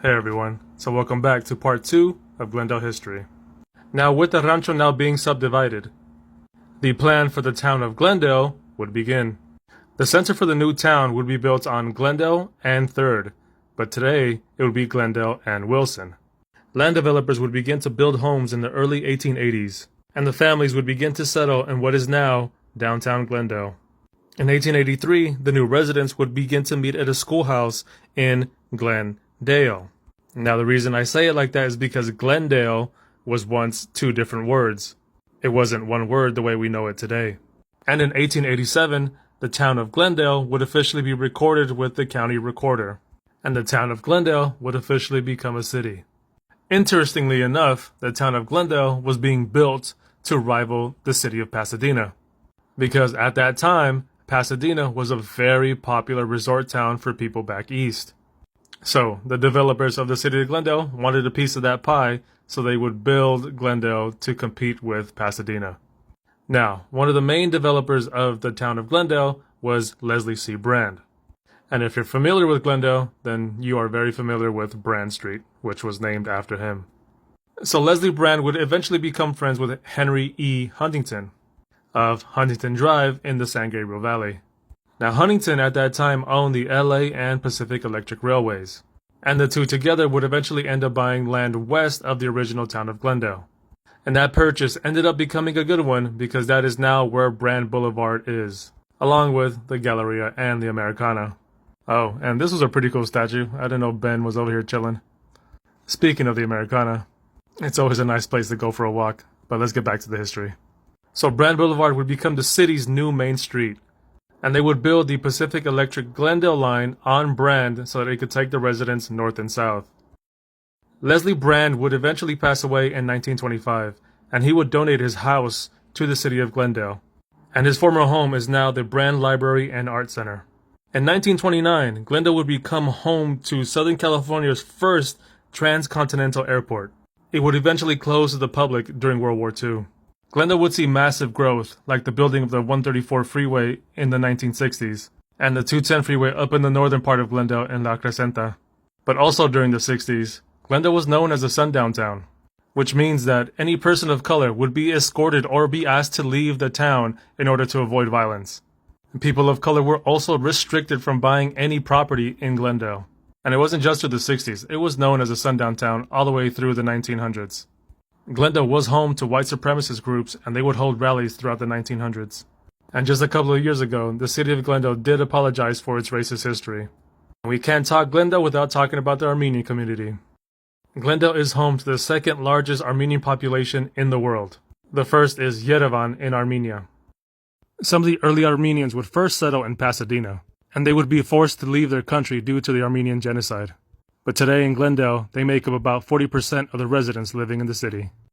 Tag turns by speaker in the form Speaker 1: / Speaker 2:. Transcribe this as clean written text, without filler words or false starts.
Speaker 1: Hey everyone, so welcome back to part 2 of Glendale history. Now with the rancho now being subdivided, the plan for the town of Glendale would begin. The center for the new town would be built on Glendale and 3rd, but today it would be Glendale and Wilson. Land developers would begin to build homes in the early 1880s, and the families would begin to settle in what is now downtown Glendale. In 1883, the new residents would begin to meet at a schoolhouse in Glendale. Now the reason I say it like that is because Glendale was once two different words. It wasn't one word the way we know it today. And in 1887, the town of Glendale would officially be recorded with the county recorder, and the town of Glendale would officially become a city. Interestingly enough, the town of Glendale was being built to rival the city of Pasadena, because at that time, Pasadena was a very popular resort town for people back east. So, the developers of the city of Glendale wanted a piece of that pie, so they would build Glendale to compete with Pasadena. Now, one of the main developers of the town of Glendale was Leslie C. Brand. And if you're familiar with Glendale, then you are very familiar with Brand Street, which was named after him. So Leslie Brand would eventually become friends with Henry E. Huntington of Huntington Drive in the San Gabriel Valley. Now Huntington at that time owned the LA and Pacific Electric Railways, and the two together would eventually end up buying land west of the original town of Glendale. And that purchase ended up becoming a good one because that is now where Brand Boulevard is, along with the Galleria and the Americana. Oh, and this was a pretty cool statue. I didn't know Ben was over here chilling. Speaking of the Americana, it's always a nice place to go for a walk, but let's get back to the history. So Brand Boulevard would become the city's new main street, and they would build the Pacific Electric Glendale line on Brand so that it could take the residents north and south. Leslie Brand would eventually pass away in 1925, and he would donate his house to the city of Glendale, and his former home is now the Brand Library and Art Center. In 1929, Glendale would become home to Southern California's first transcontinental airport. It would eventually close to the public during World War II. Glendale would see massive growth, like the building of the 134 freeway in the 1960s, and the 210 freeway up in the northern part of Glendale in La Crescenta. But also during the 60s, Glendale was known as a sundown town, which means that any person of color would be escorted or be asked to leave the town in order to avoid violence. People of color were also restricted from buying any property in Glendale. And it wasn't just through the 60s, it was known as a sundown town all the way through the 1900s. Glendale was home to white supremacist groups, and they would hold rallies throughout the 1900s. And just a couple of years ago, the city of Glendale did apologize for its racist history. We can't talk Glendale without talking about the Armenian community. Glendale is home to the second largest Armenian population in the world. The first is Yerevan in Armenia. Some of the early Armenians would first settle in Pasadena, and they would be forced to leave their country due to the Armenian genocide. But today in Glendale, they make up about 40% of the residents living in the city.